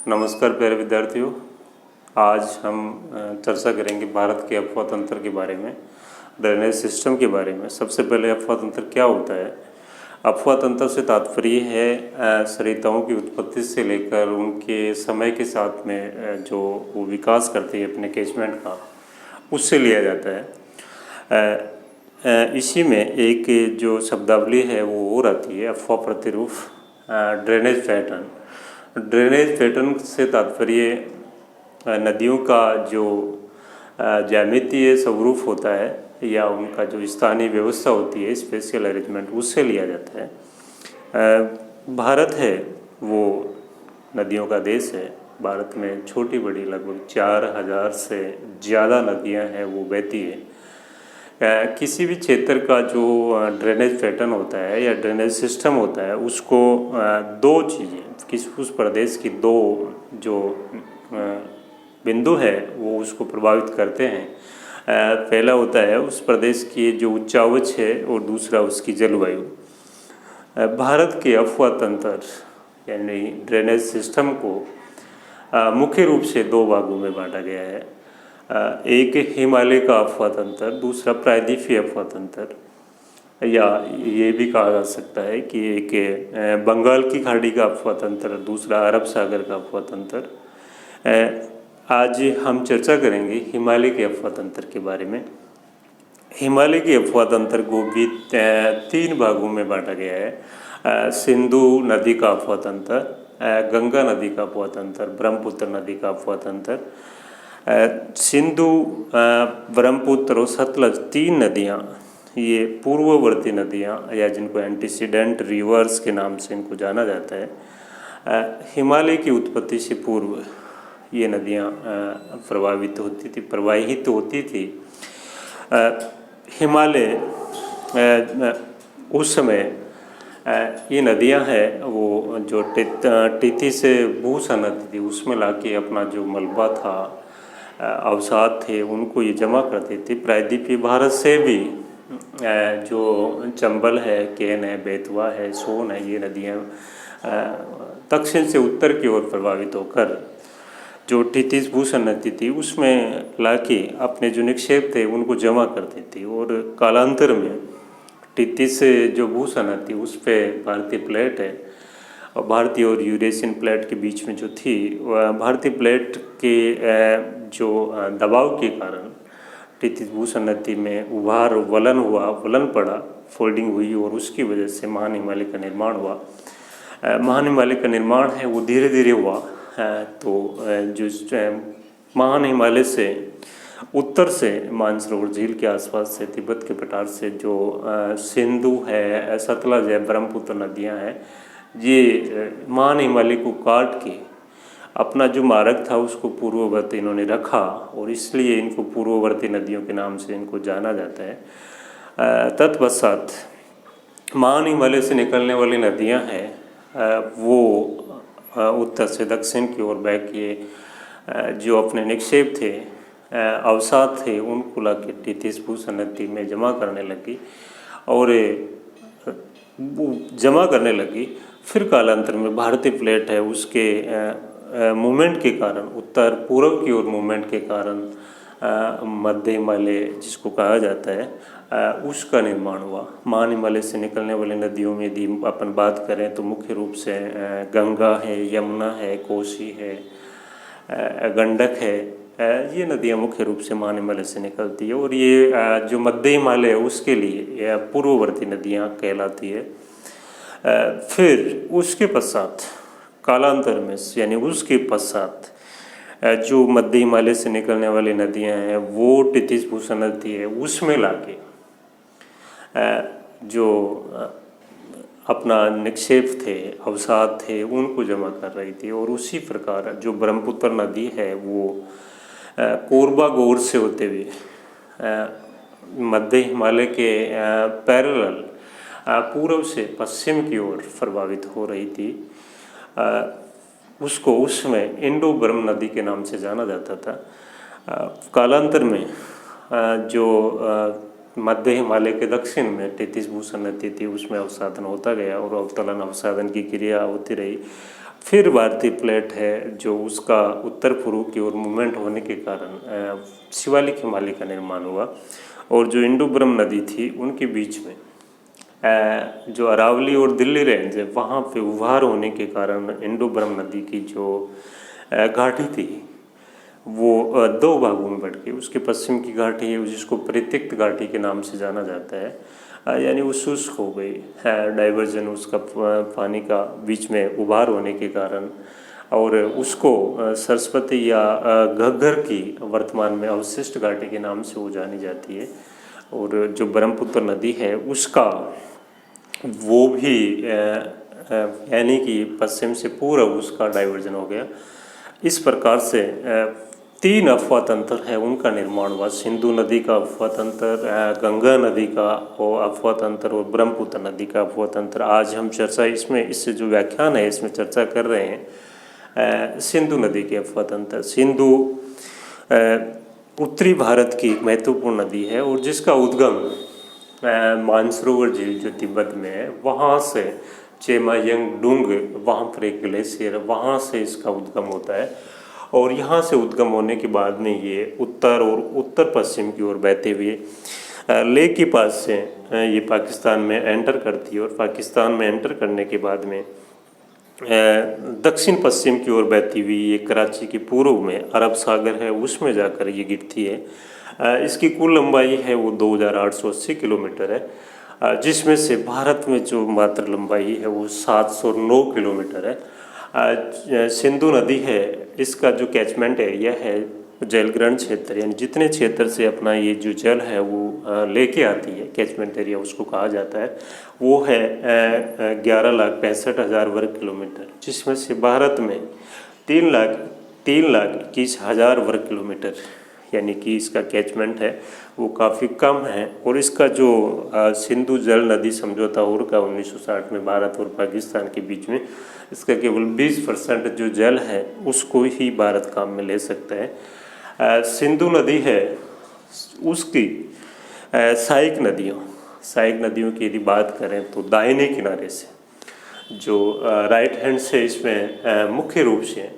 नमस्कार प्यारे विद्यार्थियों। आज हम चर्चा करेंगे भारत के अफवाह तंत्र के बारे में, ड्रेनेज सिस्टम के बारे में। सबसे पहले अफवाह तंत्र क्या होता है? अफवाह तंत्र से तात्पर्य है सरिताओं की उत्पत्ति से लेकर उनके समय के साथ में जो वो विकास करती है अपने कैचमेंट का, उससे लिया जाता है। इसी में एक जो शब्दावली है वो और आती है, अफवाह प्रतिरूप, ड्रेनेज पैटर्न। ड्रेनेज पैटर्न से तात्पर्य नदियों का जो ज्यामितीय स्वरूप होता है या उनका जो स्थानीय व्यवस्था होती है, स्पेशल अरेंजमेंट, उससे लिया जाता है। भारत है वो नदियों का देश है। भारत में छोटी बड़ी लगभग 4000 से ज़्यादा नदियां हैं वो बहती है। किसी भी क्षेत्र का जो ड्रेनेज पैटर्न होता है या ड्रेनेज सिस्टम होता है, उसको दो चीज़ें, उस प्रदेश की दो जो बिंदु है वो उसको प्रभावित करते हैं। पहला होता है उस प्रदेश की जो उच्चावच है और दूसरा उसकी जलवायु। भारत के अफवाह तंत्र यानी ड्रेनेज सिस्टम को मुख्य रूप से दो भागों में बांटा गया है। एक हिमालय का अफवाह तंत्र, दूसरा प्रायद्वीपीय अफवाह तंत्र, या ये भी कहा जा सकता है कि एक बंगाल की खाड़ी का अफवाह तंत्र, दूसरा अरब सागर का अफवाह तंत्र। आज हम चर्चा करेंगे हिमालय के अफवाह तंत्र के बारे में। हिमालय के अफवाह तंत्र को भी 3 भागों में बांटा गया है। सिंधु नदी का अफवाह तंत्र, गंगा नदी का अफवाह तंत्र, ब्रह्मपुत्र नदी का अफवाह तंत्र। सिंधु, ब्रह्मपुत्र और सतलज 3 नदियाँ, ये पूर्ववर्ती नदियाँ या जिनको एंटीसीडेंट रिवर्स के नाम से इनको जाना जाता है। हिमालय की उत्पत्ति से पूर्व ये नदियाँ प्रवाहित होती थी। हिमालय उस समय ये नदियाँ हैं वो जो तिथि से भूसनती थी, उसमें लाके अपना जो मलबा था, अवसाद थे, उनको ये जमा करती थी। प्रायद्वीपीय भारत से भी जो चंबल है, केन है, बेतवा है, सोन है, ये नदियाँ दक्षिण से उत्तर की ओर प्रभावित होकर जो टिथिस भूसन्नति थी उसमें लाके अपने जो निक्षेप थे उनको जमा करती थी। और कालांतर में टिथिस से जो भूसन्नति उस पर भारतीय प्लेट है, और भारतीय और यूरेशियन प्लेट के बीच में जो थी, भारतीय प्लेट के जो दबाव के कारण टिथिस भूसन्नति में उभार वलन पड़ा, फोल्डिंग हुई, और उसकी वजह से महान हिमालय का निर्माण हुआ। महान हिमालय का निर्माण है वो धीरे धीरे हुआ। तो जो महान हिमालय से उत्तर से मानसरोवर झील के आसपास से, तिब्बत के पठार से जो सिंधु है, सतलज है, ब्रह्मपुत्र नदियाँ हैं, ये महान हिमालय को काट के अपना जो मार्ग था उसको पूर्ववर्ती इन्होंने रखा, और इसलिए इनको पूर्ववर्ती नदियों के नाम से इनको जाना जाता है। तत्पश्चात महान हिमालय से निकलने वाली नदियाँ हैं वो उत्तर से दक्षिण की ओर बह के जो अपने निक्षेप थे, अवसाद थे, उनको ला के टिथिस भूसन्नति में जमा करने लगी और जमा करने लगी। फिर कालांतर में भारतीय प्लेट है उसके मूवमेंट के कारण, उत्तर पूर्व की ओर मूवमेंट के कारण मध्य हिमालय जिसको कहा जाता है, उसका निर्माण हुआ। महान हिमालय से निकलने वाली नदियों में यदि अपन बात करें तो मुख्य रूप से गंगा है, यमुना है, कोसी है, गंडक है, ये नदियाँ मुख्य रूप से महान हिमालय से निकलती है। और ये जो मध्य हिमालय है उसके लिए यह पूर्ववर्ती नदियाँ कहलाती है। फिर उसके पश्चात कालांतर में यानी उसके पश्चात जो मध्य हिमालय से निकलने वाली नदियां हैं वो टिथिस भूसन्नति है उसमें लाके जो अपना निक्षेप थे, अवसाद थे, उनको जमा कर रही थी। और उसी प्रकार जो ब्रह्मपुत्र नदी है वो कोरबा गोर से होते हुए मध्य हिमालय के पैरेलल पूर्व से पश्चिम की ओर प्रभावित हो रही थी। उसको उसमें इंडो ब्रह्म नदी के नाम से जाना जाता था। कालांतर में जो मध्य हिमालय के दक्षिण में टिथिस भूसन्नति थी उसमें अवसादन होता गया और अवतलन अवसादन की क्रिया होती रही। फिर भारतीय प्लेट है जो उसका उत्तर पूर्व की ओर मूवमेंट होने के कारण शिवालिक हिमालय का निर्माण हुआ। और जो इंडो ब्रह्म नदी थी उनके बीच में जो अरावली और दिल्ली रेंज है वहाँ पे उभार होने के कारण इंडो ब्रह्म नदी की जो घाटी थी वो दो भागों में बढ़ गई। उसके पश्चिम की घाटी है जिसको परित्यक्त घाटी के नाम से जाना जाता है, यानी वो शुष्क हो गई है, डाइवर्जन उसका पानी का बीच में उभार होने के कारण। और उसको सरस्वती या घग्गर की वर्तमान में अवशिष्ट घाटी के नाम से वो जानी जाती है। और जो ब्रह्मपुत्र नदी है उसका वो भी यानी कि पश्चिम से पूर्व उसका डाइवर्जन हो गया। इस प्रकार से तीन अफवाह तंत्र है उनका निर्माण हुआ। सिंधु नदी का अफवाह तंत्र, गंगा नदी का वो अफवाह तंत्र और ब्रह्मपुत्र नदी का अफवाह तंत्र। आज हम चर्चा इसमें इससे जो व्याख्यान है इसमें चर्चा कर रहे हैं सिंधु नदी के अफवाह तंत्र। सिंधु उत्तरी भारत की महत्वपूर्ण नदी है और जिसका उद्गम मानसरोवर झील जो तिब्बत में है वहाँ से चेमायंगडुंग, वहाँ पर एक ग्लेशियर, वहाँ से इसका उद्गम होता है। और यहाँ से उद्गम होने के बाद में ये उत्तर और उत्तर पश्चिम की ओर बहते हुए लेह के पास से ये पाकिस्तान में एंटर करती है। और पाकिस्तान में एंटर करने के बाद में दक्षिण पश्चिम की ओर बहती हुई ये कराची के पूर्व में अरब सागर है उसमें जाकर ये गिरती है। इसकी कुल लंबाई है वो 2880 किलोमीटर है, जिसमें से भारत में जो मात्र लंबाई है वो 709 किलोमीटर है। सिंधु नदी है इसका जो कैचमेंट एरिया है जलग्रहण क्षेत्र, यानी जितने क्षेत्र से अपना ये जो जल है वो लेके आती है, कैचमेंट एरिया उसको कहा जाता है, वो है 11,65,000 वर्ग किलोमीटर, जिसमें से भारत में 3,21,000 वर्ग किलोमीटर यानी कि इसका कैचमेंट है वो काफ़ी कम है। और इसका जो सिंधु जल नदी समझौता हुआ का 1960 में भारत और पाकिस्तान के बीच में, इसका केवल 20% जो जल है उसको ही भारत काम में ले सकता है। सिंधु नदी है उसकी सहायक नदियों की यदि बात करें तो दाहिने किनारे से जो राइट हैंड से इसमें मुख्य रूप से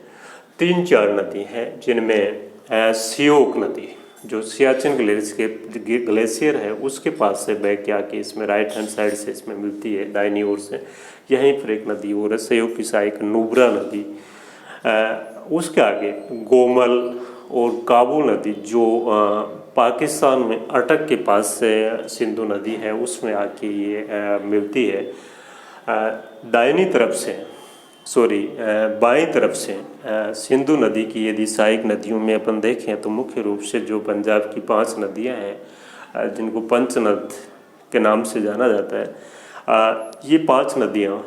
3-4 नदी हैं, जिनमें सियोक नदी जो सियाचिन ग्लेशियर है उसके पास से बह के आके इसमें राइट हैंड साइड से इसमें मिलती है दाहिनी ओर से, यहीं पर एक नदी और है सियोक की सहायक नुब्रा नदी। उसके आगे गोमल और काबू नदी जो पाकिस्तान में अटक के पास से सिंधु नदी है उसमें आके ये मिलती है। बाईं तरफ से सिंधु नदी की यदि सहायक नदियों में अपन देखें तो मुख्य रूप से जो पंजाब की 5 नदियां हैं जिनको पंचनद के नाम से जाना जाता है, ये 5 नदियां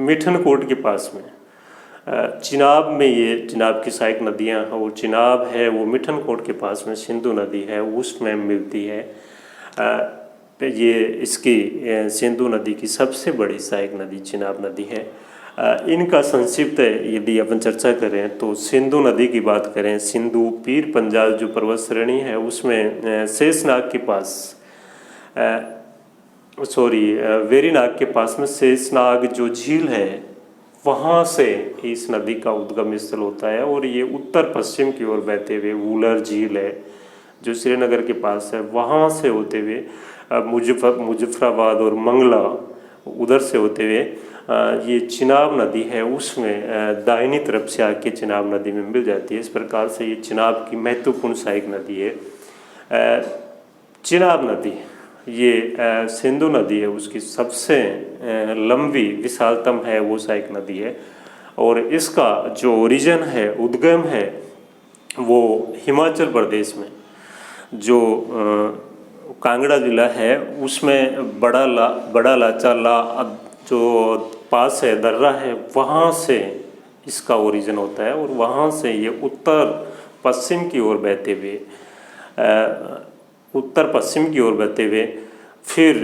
मिठनकोट के पास में चिनाब में, ये चिनाब की सहायक नदियां और चिनाब है वो मिठनकोट के पास में सिंधु नदी है उसमें मिलती है। ये इसकी सिंधु नदी की सबसे बड़ी सहायक नदी चिनाब नदी है। इनका संक्षिप्त यदि अपन चर्चा करें तो सिंधु नदी की बात करें, सिंधु पीर पंजाल जो पर्वत श्रेणी है उसमें शेषनाग के पास वेरीनाग के पास में शेषनाग जो झील है वहाँ से इस नदी का उद्गम स्थल होता है। और ये उत्तर पश्चिम की ओर बहते हुए वूलर झील है जो श्रीनगर के पास है, वहाँ से होते हुए मुजफ्फराबाद और मंगला उधर से होते हुए ये चिनाब नदी है उसमें दाहिनी तरफ से आके चिनाब नदी में मिल जाती है। इस प्रकार से ये चिनाब की महत्वपूर्ण सहायक नदी है। चिनाब नदी ये सिंधु नदी है उसकी सबसे लंबी विशालतम है वो सहायक नदी है। और इसका जो ओरिजिन है, उद्गम है, वो हिमाचल प्रदेश में जो कांगड़ा जिला है उसमें बड़ा लाचा जो पास है दर्रा है वहाँ से इसका ओरिजिन होता है। और वहाँ से ये उत्तर पश्चिम की ओर बहते हुए फिर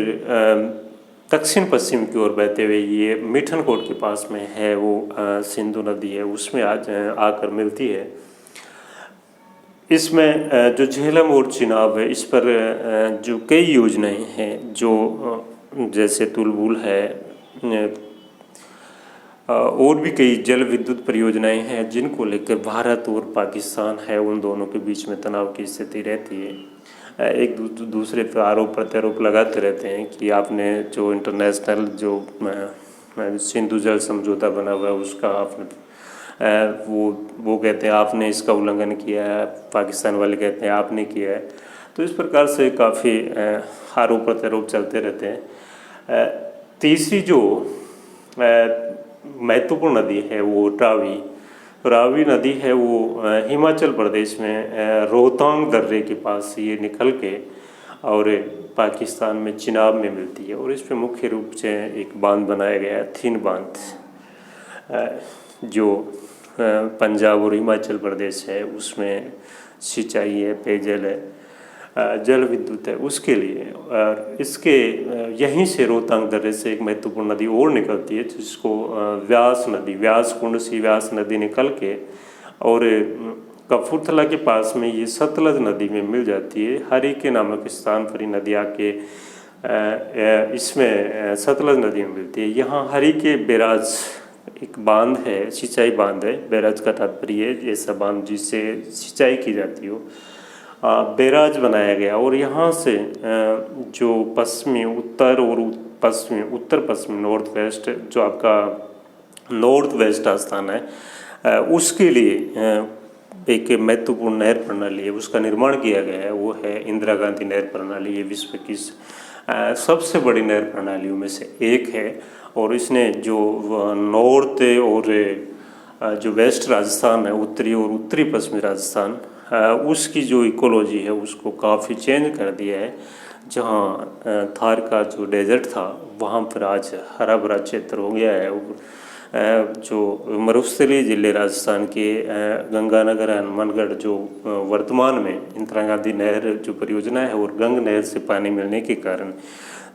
दक्षिण पश्चिम की ओर बहते हुए ये मिठनकोट के पास में है वो सिंधु नदी है उसमें आकर मिलती है। इसमें जो झेलम और चिनाब है इस पर जो कई योजनाएं हैं जो जैसे तुलबुल है, और भी कई जल विद्युत परियोजनाएं हैं जिनको लेकर भारत और पाकिस्तान है उन दोनों के बीच में तनाव की स्थिति रहती है। एक दूसरे पर आरोप प्रत्यारोप लगाते रहते हैं कि आपने जो इंटरनेशनल जो सिंधु जल समझौता बना हुआ है उसका आपने वो कहते हैं आपने इसका उल्लंघन किया है, पाकिस्तान वाले कहते हैं आपने किया है। तो इस प्रकार से काफ़ी आरोप प्रत्यारोप चलते रहते हैं। तीसरी जो महत्वपूर्ण नदी है वो रावी नदी है, वो हिमाचल प्रदेश में रोहतांग दर्रे के पास ये निकल के और पाकिस्तान में चिनाब में मिलती है। और इस पर मुख्य रूप से एक बांध बनाया गया है, थिन बांध, जो पंजाब और हिमाचल प्रदेश है उसमें सिंचाई है, पेयजल है, जल विद्युत है उसके लिए। और इसके यहीं से रोहतांग दर्रे से एक महत्वपूर्ण नदी और निकलती है जिसको व्यास कुंड से व्यास नदी निकल के और कपूरथला के पास में ये सतलज नदी में मिल जाती है। हरिके नामक स्थान पर ये नदी आके इसमें सतलज नदी में मिलती है। यहाँ हरिके बैराज एक बांध है, सिंचाई बांध है, बैराज का तात्पर्य है ऐसा बांध जिससे सिंचाई की जाती हो, बैराज बनाया गया। और यहाँ से जो पश्चिमी उत्तर पश्चिमी नॉर्थ वेस्ट जो आपका नॉर्थ वेस्ट स्थान है उसके लिए एक महत्वपूर्ण नहर प्रणाली है, उसका निर्माण किया गया है। वो है इंदिरा गांधी नहर प्रणाली। ये विश्व की सबसे बड़ी नहर प्रणालियों में से एक है। और इसने जो नॉर्थ और जो वेस्ट राजस्थान है, उत्तरी और उत्तरी पश्चिमी राजस्थान, उसकी जो इकोलॉजी है उसको काफ़ी चेंज कर दिया है। जहाँ थार का जो डेजर्ट था वहाँ पर आज हरा भरा क्षेत्र हो गया है। जो मरुस्थलीय जिले राजस्थान के गंगानगर, हनुमानगढ़, जो वर्तमान में इंदिरा गांधी नहर जो परियोजना है और गंग नहर से पानी मिलने के कारण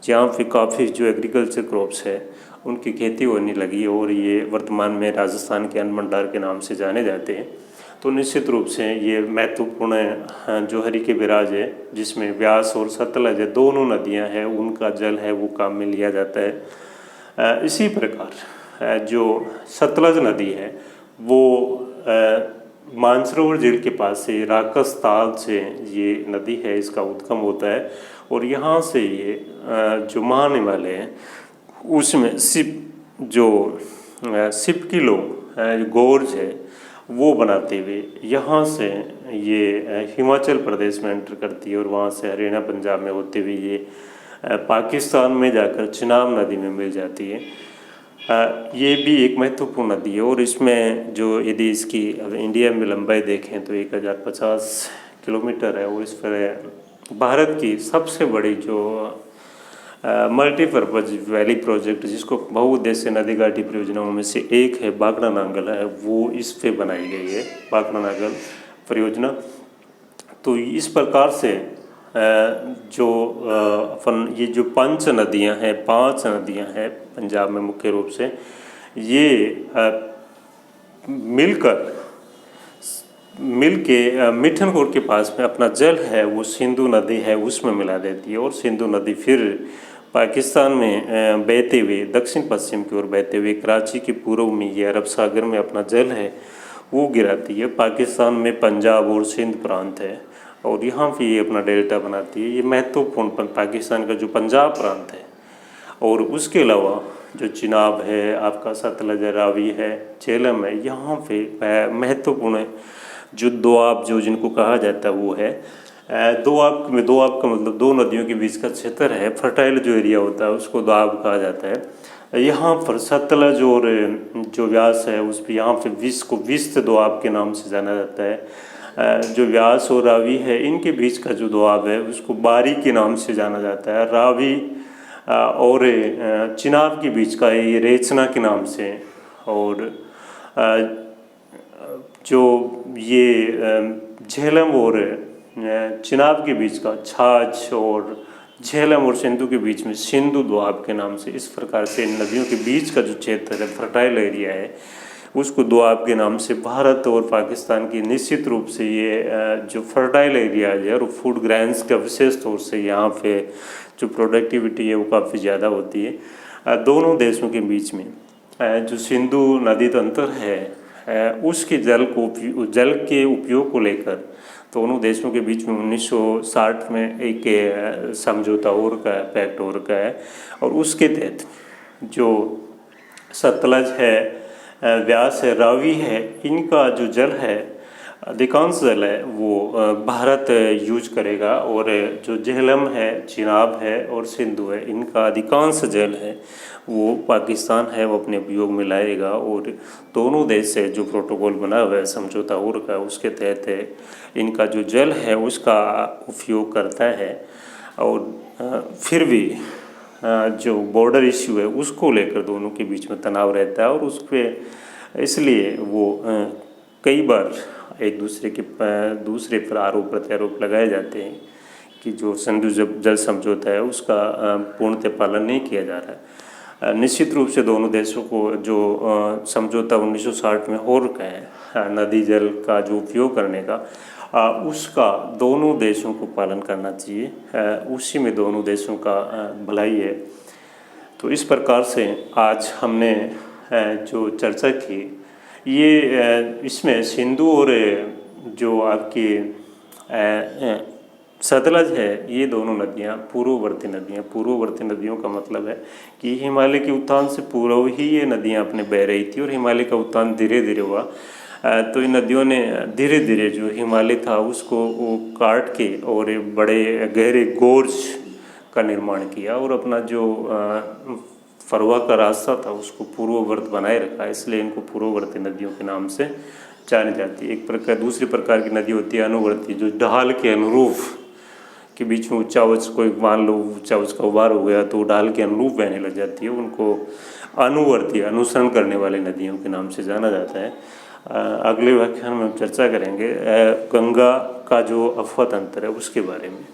जहाँ पे काफ़ी जो एग्रीकल्चर क्रॉप्स है उनकी खेती होने लगी और ये वर्तमान में राजस्थान के अन्न भंडार के नाम से जाने जाते हैं। तो निश्चित रूप से ये महत्वपूर्ण जो हरिके बैराज है जिसमें व्यास और सतलज है, दोनों नदियाँ हैं, उनका जल है वो काम में लिया जाता है। इसी प्रकार जो सतलज नदी है वो मानसरोवर झील के पास से राकस ताल से ये नदी है, इसका उद्गम होता है। और यहाँ से ये जो महान हिमालय है उसमें सिपकिलो गोर्ज है वो बनाते हुए यहाँ से ये हिमाचल प्रदेश में एंटर करती है और वहाँ से हरियाणा पंजाब में होते हुए ये पाकिस्तान में जाकर चिनाब नदी में मिल जाती है। ये भी एक महत्वपूर्ण नदी है। और इसमें जो यदि इसकी इंडिया में लंबाई देखें तो 1050 किलोमीटर है। और इस पर भारत की सबसे बड़ी जो मल्टीपर्पज़ वैली प्रोजेक्ट जिसको बहुउद्देश्य नदी घाटी परियोजनाओं में से एक है भाखड़ा नांगल है, वो इस पे बनाई गई है, भाखड़ा नांगल परियोजना। तो इस प्रकार से जो अपन ये जो 5 नदियां हैं पंजाब में मुख्य रूप से ये मिल के मिठनकोट के पास में अपना जल है वो सिंधु नदी है उसमें मिला देती है। और सिंधु नदी फिर पाकिस्तान में बहते हुए दक्षिण पश्चिम की ओर बहते हुए कराची के पूर्व में ये अरब सागर में अपना जल है वो गिराती है। पाकिस्तान में पंजाब और सिंध प्रांत है और यहाँ पे ये अपना डेल्टा बनाती है। ये महत्वपूर्ण पाकिस्तान का जो पंजाब प्रांत है। और उसके अलावा जो चिनाब है, आपका सतलज है, रावी है, झेलम है, यहाँ पे महत्वपूर्ण जो दोआब जो जिनको कहा जाता है वो है दोआब का मतलब दो नदियों के बीच का क्षेत्र है, फर्टाइल जो एरिया होता है उसको दोआब कहा जाता है। यहाँ पर सतलज और जो व्यास है उस पर यहाँ पे विस्त दोआब के नाम से जाना जाता है। जो व्यास और रावी है इनके बीच का जो दोआब है उसको बारी के नाम से जाना जाता है। रावी और चिनाब के बीच का ये रेचना के नाम से। और जो ये झेलम और चिनाब के बीच का छाछ और झेलम और सिंधु के बीच में सिंधु दोआब के नाम से, इस प्रकार से इन नदियों के बीच का जो क्षेत्र है फर्टाइल एरिया है उसको दोआब के नाम से। भारत और पाकिस्तान की निश्चित रूप से ये जो फर्टाइल एरिया है और फूड ग्रेन्स का विशेष तौर से यहाँ पे जो प्रोडक्टिविटी है वो काफ़ी ज़्यादा होती है। दोनों देशों के बीच में जो सिंधु नदी तंत्र है उसके जल के उपयोग को लेकर दोनों देशों के बीच में 1960 में एक समझौता और का पैक्ट और का है। और उसके तहत जो सतलज है, व्यास है, रावी है, इनका जो जल है, अधिकांश जल है वो भारत यूज करेगा। और जो झेलम है, चिनाब है और सिंधु है, इनका अधिकांश जल है वो पाकिस्तान है वो अपने उपयोग में लाएगा। और दोनों देश से जो प्रोटोकॉल बना हुआ है समझौता और का, उसके तहत इनका जो जल है उसका उपयोग करता है। और फिर भी जो बॉर्डर इश्यू है उसको लेकर दोनों के बीच में तनाव रहता है। और उस पर इसलिए वो कई बार एक दूसरे पर आरोप प्रत्यारोप लगाए जाते हैं कि जो सिंधु जल समझौता है उसका पूर्णतः पालन नहीं किया जा रहा है। निश्चित रूप से दोनों देशों को जो समझौता 1960 में हो रखा है नदी जल का जो उपयोग करने का, उसका दोनों देशों को पालन करना चाहिए। उसी में दोनों देशों का भलाई है। तो इस प्रकार से आज हमने जो चर्चा की ये इसमें सिंधु और जो आपकी सतलज है, ये दोनों नदियाँ पूर्ववर्ती नदियों का मतलब है कि हिमालय के उत्थान से पूर्व ही ये नदियाँ अपने बह रही थी और हिमालय का उत्थान धीरे धीरे हुआ। तो इन नदियों ने धीरे धीरे जो हिमालय था उसको वो काट के और बड़े गहरे गोर्ज का निर्माण किया और अपना जो फरवा का रास्ता था उसको पूर्ववर्त बनाए रखा। इसलिए इनको पूर्ववर्ती नदियों के नाम से जानी जाती है। दूसरी प्रकार की नदी होती है अनुवर्ती, जो ढाल के अनुरूप के बीच में ऊंचा उच्च, कोई मान लो ऊंचा उच्च का उभार हो गया तो ढाल के अनुरूप बहने लग जाती है, उनको अनुवर्ती, अनुसरण करने वाली नदियों के नाम से जाना जाता है। अगले व्याख्यान में हम चर्चा करेंगे गंगा का जो अफवाह तंत्र है उसके बारे में।